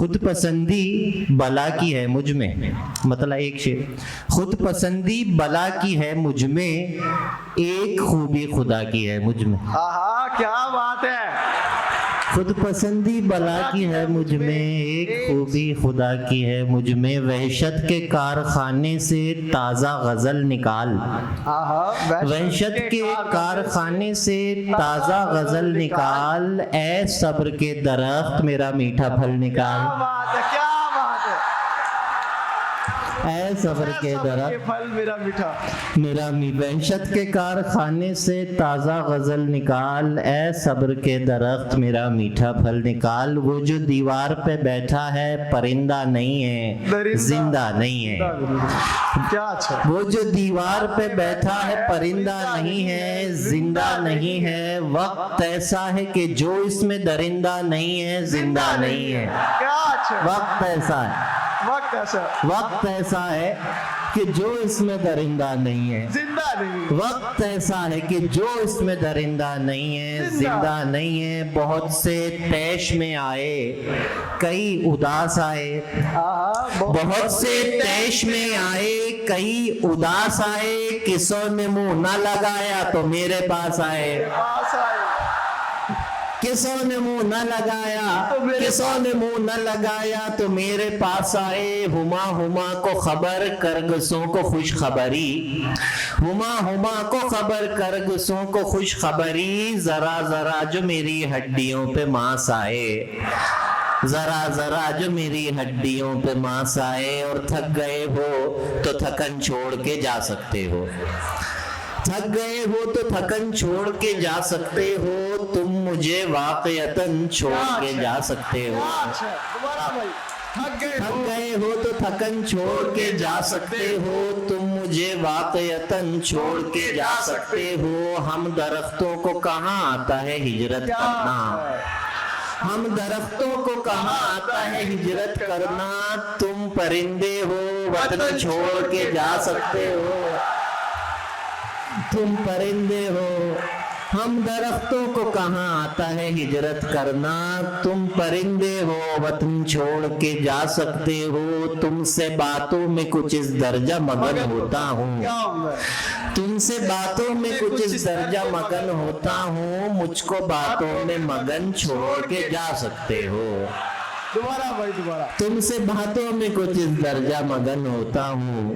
خود پسندی بلا کی ہے مجھ میں، مطلب ایک شعر، خود پسندی بلا کی ہے مجھ میں، ایک خوبی خدا کی ہے مجھ میں۔ آہا کیا بات ہے، خود پسندی بلا کی ہے مجھ میں، ایک خوبی خدا کی ہے مجھ میں، وحشت کے کارخانے سے تازہ غزل نکال، وحشت کے کارخانے سے تازہ غزل نکال، اے صبر کے درخت میرا میٹھا پھل نکال، کیا بات ہے، کیا بات ہے، اے صبر کے درخت پھل میرا میٹھا، میرا وحشت کے کارخانے سے تازہ غزل نکال، اے صبر کے درخت میرا میٹھا پھل نکال، وہ جو دیوار پہ بیٹھا ہے پرندہ نہیں ہے زندہ نہیں ہے، کیا اچھا، وہ جو دیوار پہ بیٹھا ہے پرندہ نہیں ہے زندہ نہیں ہے، وقت ایسا ہے کہ جو اس میں درندہ نہیں ہے زندہ نہیں ہے، کیا اچھا، وقت ایسا ہے، وقت ایسا وقت ایسا ہے کہ جو اس میں درندہ نہیں ہے زندہ نہیں، وقت ایسا ہے کہ جو اس میں درندہ نہیں ہے زندہ نہیں ہے، بہت سے طیش میں آئے کئی اداس آئے، بہت سے طیش میں آئے کئی اداس آئے، کسوں نے منہ نہ لگایا تو میرے پاس آئے، پاس آئے، کسوں نے منہ نہ لگایا، کسوں نے منہ نہ لگایا تو میرے پاس آئے، ہما ہما کو خبر کرگسوں کو خوش خبری، ہما ہما کو خبر کرگسوں کو خوش خبری، ذرا ذرا جو میری ہڈیوں پہ ماس آئے، ذرا ذرا جو میری ہڈیوں پہ ماس آئے، اور تھک گئے ہو تو تھکن چھوڑ کے جا سکتے ہو، تھک گئے ہو تو تھکن چھوڑ کے جا سکتے ہو، تم مجھے واقعتاً چھوڑ کے جا سکتے ہو، تھک گئے ہو تو تھکن چھوڑ کے جا سکتے ہو، تم مجھے واقعتاً چھوڑ کے جا سکتے ہو، ہم درختوں کو کہاں آتا ہے ہجرت کرنا، ہم درختوں کو کہاں آتا ہے ہجرت کرنا، تم پرندے ہو وطن چھوڑ کے جا سکتے ہو، تم پرندے ہو، ہم درختوں کو کہاں آتا ہے ہجرت کرنا، تم پرندے ہو وطن چھوڑ کے جا سکتے ہو، تم سے باتوں میں کچھ اس درجہ مگن ہوتا ہوں، تم سے باتوں میں کچھ اس درجہ مگن ہوتا ہوں، مجھ کو باتوں میں مگن چھوڑ کے جا سکتے ہو، دوبارہ بھائی دوبارہ، تم سے باتوں میں کچھ اس درجہ مگن ہوتا ہوں،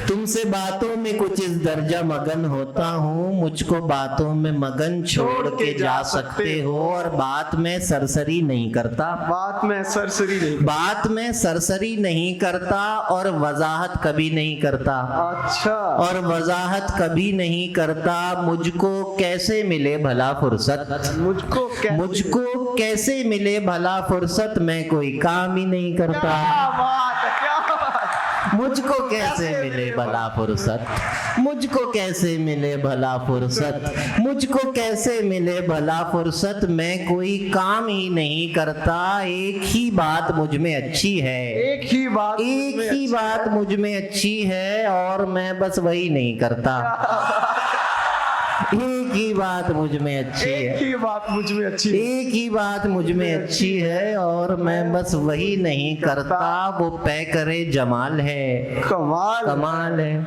تم سے باتوں میں کچھ اس درجہ مگن ہوتا ہوں، مجھ کو باتوں میں مگن چھوڑ کے جا سکتے ہو، اور بات میں سرسری نہیں کرتا، بات میں سرسری نہیں، بات میں سرسری نہیں کرتا، اور وضاحت کبھی نہیں کرتا، اچھا، اور وضاحت کبھی نہیں کرتا، مجھ کو کیسے ملے بھلا فرصت، مجھ کو مجھ کو کیسے ملے بھلا فرصت، میں کوئی کام ہی نہیں کرتا، کیا بات ہے، کیا بات، مجھ کو کیسے ملے بھلا فرصت، مجھ کو کیسے ملے بھلا فرصت، مجھ کو کیسے ملے بھلا فرصت، میں کوئی کام ہی نہیں کرتا، ایک ہی بات مجھ میں اچھی ہے، ایک ہی بات، ایک ہی بات مجھ میں اچھی ہے، اور میں بس وہی نہیں کرتا، ایک ہی بات مجھ میں اچھی ہے، ایک ہی بات مجھ میں اچھی، ایک ہی بات مجھ میں اچھی ہے، اور میں بس وہی نہیں کرتا، وہ پیکرے جمال ہے، کمال، کمال ہے،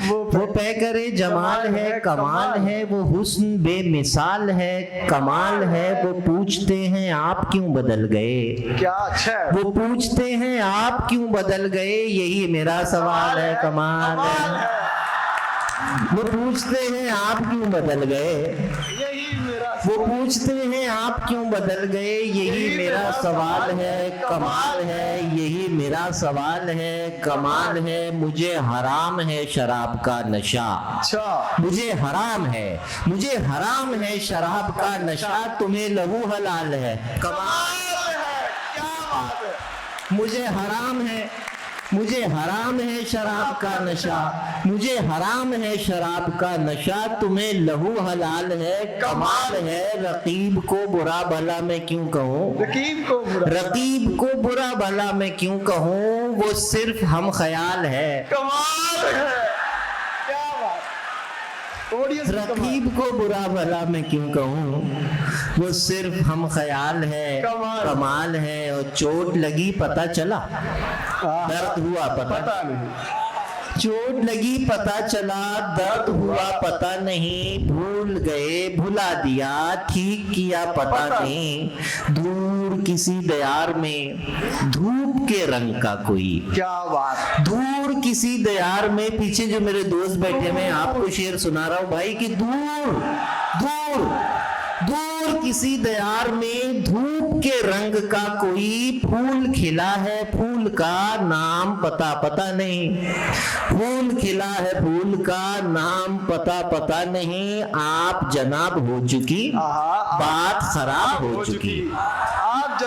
وہ پیکرے جمال ہے، کمال ہے، وہ حسن بے مثال ہے، کمال ہے، وہ پوچھتے ہیں آپ کیوں بدل گئے، کیا اچھا ہے، وہ پوچھتے ہیں آپ کیوں بدل گئے، یہی میرا سوال ہے، کمال ہے، وہ پوچھتے ہیں آپ کیوں بدل گئے، یہی میرا، وہ پوچھتے ہیں آپ کیوں بدل گئے، یہی میرا سوال ہے، کمال ہے، یہی میرا سوال ہے، کمال ہے، مجھے حرام ہے شراب کا نشہ، اچھا، مجھے حرام ہے، مجھے حرام ہے شراب کا نشہ، تمہیں لہو حلال ہے، کمال ہے، کیا بات ہے، مجھے حرام ہے، مجھے حرام ہے شراب کا نشہ، مجھے حرام ہے شراب کا نشہ، تمہیں لہو حلال ہے، کمال ہے، رقیب کو برا بھلا میں کیوں کہوں، رقیب کو برا، رقیب کو برا بھلا میں کیوں کہوں، وہ صرف ہم خیال ہے، کمال ہے، کیا بات، ऑडियंस रकीब को बुरा भला मैं क्यों कहूँ, वो सिर्फ हम ख्याल है, कमाल है, और चोट लगी पता चला, दर्द हुआ पता नहीं, चोट लगी पता चला, दर्द हुआ पता नहीं, भूल गए भुला दिया, ठीक किया पता नहीं, दूर किसी दयार में धूप के रंग का कोई, क्या बात, दूर किसी दयार में, पीछे जो मेरे दोस्त बैठे मैं आपको शेर सुना रहा हूं भाई कि दूर दूर दूर किसी दयार में धूप के रंग का कोई फूल खिला है, फूल का नाम पता पता नहीं, फूल खिला है, फूल का नाम पता पता नहीं, आप जनाब हो चुकी, बात खराब हो चुकी, आप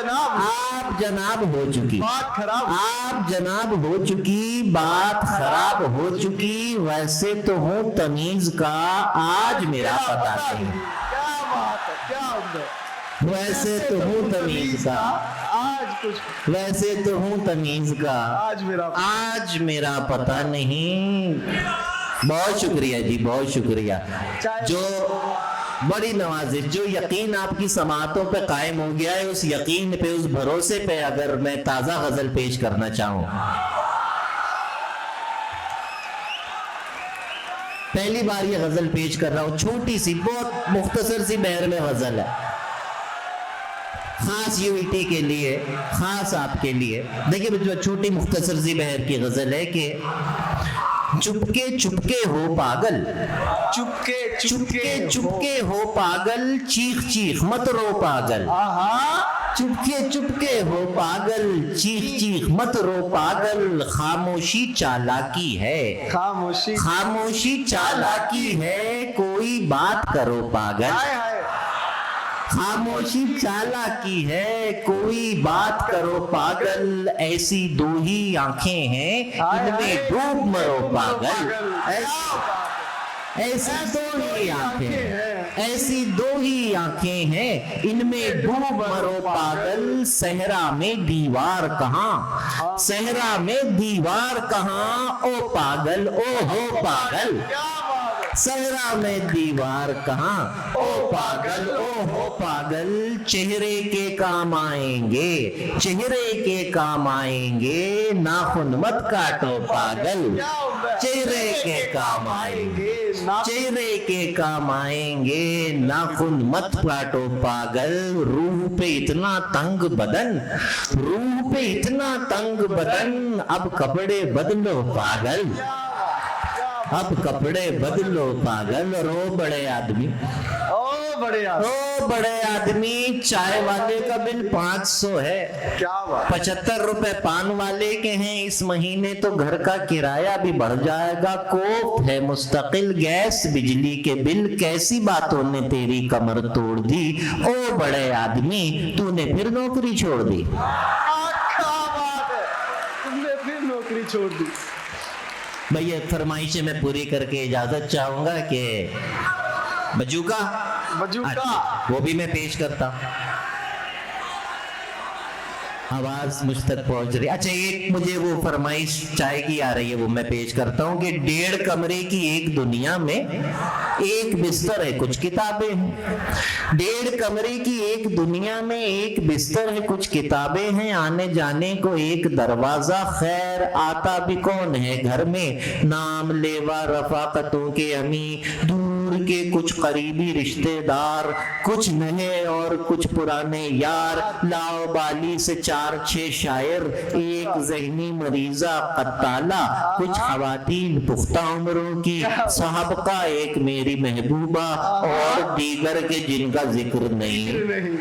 जनाब हो चुकी, बात खराब, आप जनाब हो चुकी, बात खराब हो चुकी, वैसे तो हूँ तमीज का, आज मेरा पता नहीं, क्या बात है, क्या उम्दा, वैसे तो हूँ तमीज का, आज कुछ, वैसे तो हूँ तमीज का, आज मेरा पता नहीं। बहुत शुक्रिया जी, बहुत शुक्रिया। जो बड़ी नवाजिश, जो यकीन आपकी समातों पे कायम हो गया है, उस यकीन पे, उस भरोसे पे अगर मैं ताज़ा गजल पेश करना चाहूँ, पहली बार ये गजल पेश कर रहा हूँ, छोटी सी बहुत मुख्तसर सी बहर में गजल है, खास यूईटी के लिए, खास आपके लिए। देखिए जो छोटी मुख्तसर सी बहर की गजल है कि चुपके चुपके हो पागल, चुपके चुपके चुपके हो पागल, चीख चीख मत रो पागल, चुपके चुपके हो पागल, चीख चीख मत रो पागल, खामोशी चालाकी है, खामोशी, खामोशी चालाकी है, कोई बात करो पागल, खामोशी चालाकी है, कोई बात करो पागल, ऐसी दो ही आंखें हैं, इनमें डूब मरो पागल, ऐसी दो ही आंखें, ऐसी दो ही आंखें हैं, इनमें डूब मरो पागल, सहरा में दीवार कहाँ, सहरा में दीवार कहाँ, ओ पागल ओ हो पागल, सहरा में दीवार कहाँ, ओ पागल ओ हो पागल, चेहरे के काम आएंगे, चेहरे के काम आएंगे, नाखून मत काटो पागल, चेहरे के काम आएंगे, चेहरे के काम आएंगे, नाखून मत काटो पागल, रूह पे इतना तंग बदन, रूह पे इतना तंग बदन, अब कपड़े बदलो पागल, अब कपड़े बदलो पागल, रो बड़े आदमी, ओ बड़े आदमी, ओ बड़े आदमी, चाय वाले का बिल 500 है, क्या बात, 75 रुपए पान वाले के हैं, इस महीने तो घर का किराया भी बढ़ जाएगा, कोप है मुस्तकिल गैस बिजली के बिल, कैसी बातों ने तेरी कमर तोड़ दी, ओ बड़े आदमी तूने फिर नौकरी छोड़ दी, क्या बात है, तुमने फिर नौकरी छोड़ दी। भैया फरमाइशें मैं पूरी करके इजाजत चाहूंगा कि बजूका, बजूका वो भी मैं पेश करता हूं, आवाज मुझ तक पहुंच रही। अच्छा एक मुझे वो फरमाइश चाय की आ रही है, वो मैं पेश करता हूँ कि 1.5 कमरे की एक दुनिया में एक बिस्तर है कुछ किताबें हैं, 1.5 कमरे की एक दुनिया में एक बिस्तर है कुछ किताबें हैं, आने जाने को एक दरवाजा, खैर आता भी कौन है घर में, नाम लेवा रफाकतों के अमी, दूर के कुछ करीबी रिश्तेदार, कुछ नए और कुछ पुराने यार, लाओ बाली से 4-6 शायर, एक ज़हनी मरीजा कत्ताला, कुछ खवातीन पुख्ता उम्रों की, साहब का एक मेरी महबूबा, और दीगर के जिनका जिक्र नहीं,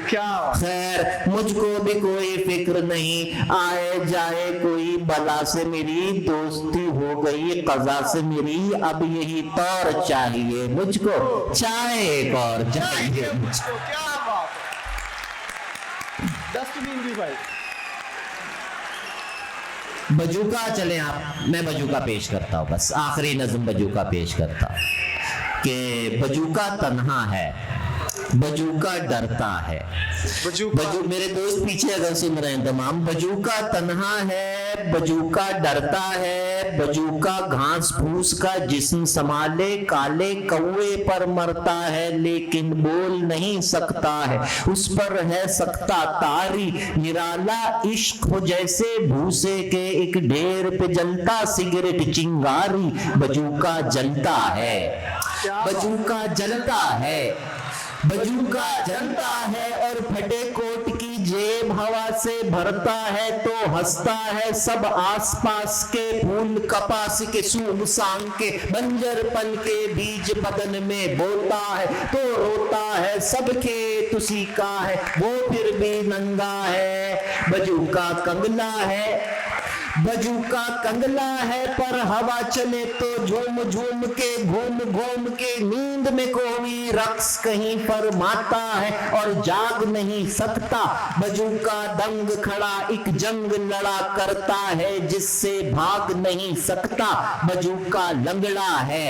क्या खैर मुझको भी कोई फिक्र नहीं, आए जाए कोई बला से मेरी दोस्ती हो गई कज़ा से मेरी, अब यही तौर चाहिए मुझको, चाहे एक और चाहिए मुझको। क्या बात है, डस्टबिन भी भाई, बजूका चले आप, मैं बजूका पेश करता हूँ, बस आखिरी नज्म बजूका पेश करता हूँ कि बजूका तन्हा है, बजूका डरता है। बजू मेरे दोस्त पीछे अगर सुन रहे हैं तमाम, बजूका तन्हा है, बजूका डरता है, बजूका घास फूस का जिस्म संभाले, काले कौवे पर मरता है लेकिन बोल नहीं सकता है, उस पर है सकता तारी, निराला इश्क हो जैसे भूसे के एक ढेर पे जलता सिगरेट चिंगारी, बजूका जलता है, बजूका जलता है, बजूका जलता है और फटे कोट की जेब हवा से भरता है तो हंसता है सब आसपास के फूल कपास के सूमसाम के बंजरपन के बीज बदन में बोता है तो रोता है सब खेत उसी का है वो फिर भी नंगा है, बजूका कंगला है, बजूका कंगला है पर हवा चले तो झूम झूम के घूम घूम के नींद में कोई रक्स कहीं पर माता है और जाग नहीं सकता, बजूका दंग खड़ा एक जंग लड़ा करता है जिससे भाग नहीं सकता, बजूका लंगड़ा है,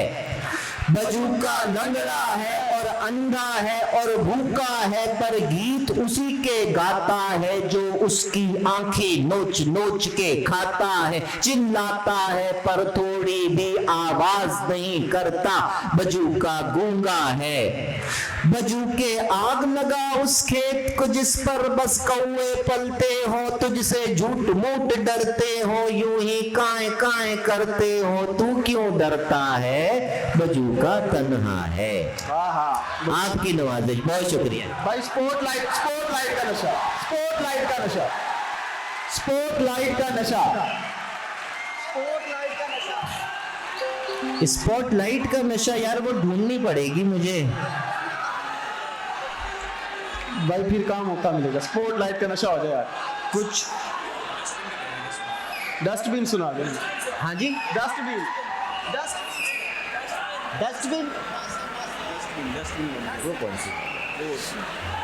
बजूका लंगड़ा है और अंधा है और भूखा है पर गीत उसी के गाता है जो उसकी आंखें नोच नोच के खाता है, चिल्लाता है पर थोड़ी भी आवाज नहीं करता, बजूका गूंगा है, बजूके आग लगा उस खेत को जिस पर बस कौवे पलते हो, तुझसे झूठ मूठ डरते हो, यूं ही काए काए करते हो, तू क्यों डरता है, बजूका तन्हा है। आपकी नवाजिश, बहुत शुक्रिया भाई। स्पॉटलाइट का नशा, स्पॉटलाइट का नशा, स्पॉटलाइट का नशा, स्पॉटलाइट का नशा, स्पॉटलाइट का नशा यार वो ढूंढनी पड़ेगी मुझे भाई, फिर कहाँ मौका मिलेगा। स्पॉटलाइट का नशा हो जाए यार कुछ। डस्टबिन सुना दे। हाँ जी, डस्टबिन, डस्टबिन वो कौन सी,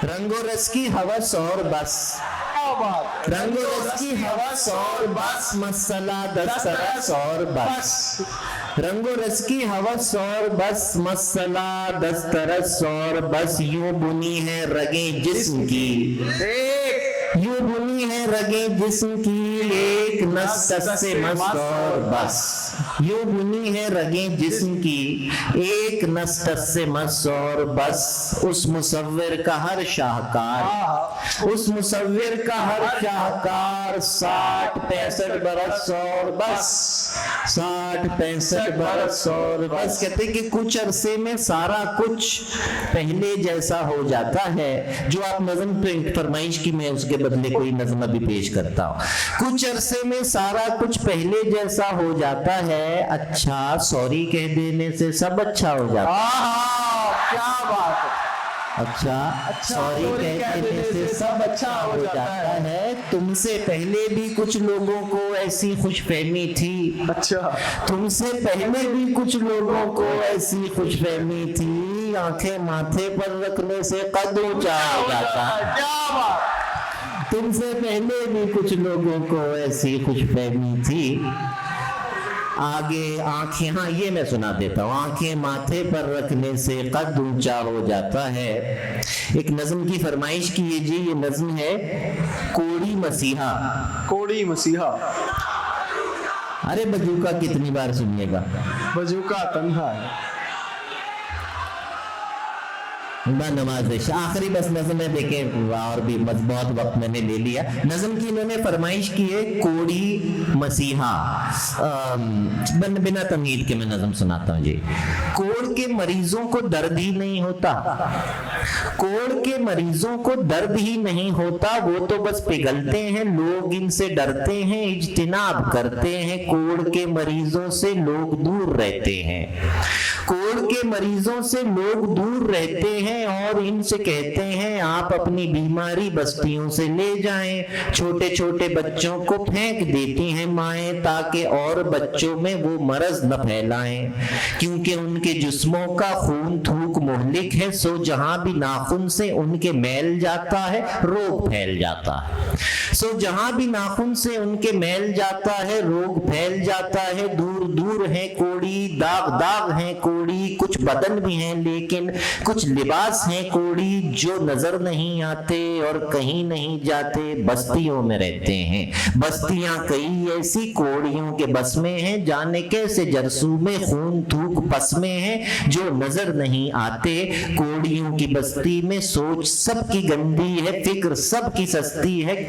रंगो रस की हवस और बस, रंगो रस की हवस और बस, मसाला दस्तरस और बस, रंगो रस की हवस और बस, मसाला दस्तरस और बस, यूं बुनी है रगे जिस्म की, यूं बुनी है रगे जिस्म की, एक नस से मस्त और बस, यूं बुनी है रगे जिस्म की, एक नस से मस्त और बस, उस मुसव्विर का हर शाहकार, उस मुसव्विर का हर शाहकार, 60-65 बरस और बस, 60-65 बरस और बस। कहते कि कुछ अरसे में सारा कुछ पहले जैसा हो जाता है, जो आप नज़म पे फरमाइश की मैं उसके बदले कोई नज़म अभी पेश करता हूँ। कुछ अरसे में सारा कुछ पहले जैसा हो जाता है, अच्छा सॉरी कह देने से सब अच्छा हो जाता है। क्या बात है। अच्छा सॉरी कह देने से सब अच्छा हो जाता है। तुमसे पहले भी कुछ लोगों को ऐसी खुशफहमी थी, अच्छा तुमसे पहले भी कुछ लोगों को ऐसी खुशफहमी थी, आंखें माथे पर रखने से कद ऊंचा हो जाता है। क्या बात। तुमसे पहले भी कुछ लोगों को ऐसी खुशफहमी थी, आगे आंखें, हाँ ये मैं सुना देता हूँ, आंखें माथे पर रखने से कद ऊंचा हो जाता है। एक नज्म की फरमाइश कीजिए, ये नज्म है कोड़ी मसीहा। कोड़ी मसीहा। अरे बजूका कितनी बार सुनिएगा, बजूका तन्हा है। नवाजिश आखिरी बस नज़म है, देखें और भी बहुत वक्त मैंने ले लिया। नज़म की इन्होंने फरमाइश की है कोड़ी मसीहा। बिना तमहीद के मैं नज़म सुनाता हूँ जी। कोड़ के मरीजों को दर्द ही नहीं होता, कोड़ के मरीजों को दर्द ही नहीं होता, वो तो बस पिघलते हैं, लोग इनसे डरते हैं, इज्तिनाब करते हैं, कोड़ के मरीजों से लोग दूर रहते हैं, कोड़ के मरीजों से लोग दूर रहते हैं और इनसे कहते हैं आप अपनी बीमारी बस्तियों से ले जाएं। छोटे छोटे बच्चों को फेंक देती हैं माएं ताकि और बच्चों में वो मर्ज न फैलाएं, क्योंकि उनके जिस्मों का खून थूक मुहलिक है, सो जहां भी بھی ناخن سے ان کے میل جاتا ہے روگ پھیل جاتا ہے. سو جہاں بھی ناخن سے ان کے میل جاتا ہے روگ پھیل جاتا ہے. دور دور ہیں کوڑی, داغ داغ ہیں کوڑی, کچھ بدن بھی ہیں لیکن کچھ لباس ہیں کوڑی, جو نظر نہیں آتے اور کہیں نہیں جاتے, بستیوں میں رہتے ہیں. بستیاں کئی ایسی کوڑیوں کے بس میں ہیں, جانے کیسے جرثومے خون تھوک پس میں ہیں, جو نظر نہیں آتے. کوڑیوں کی بستی میں سوچ سب کی گندی ہے, فکر سب کی سستی ہے.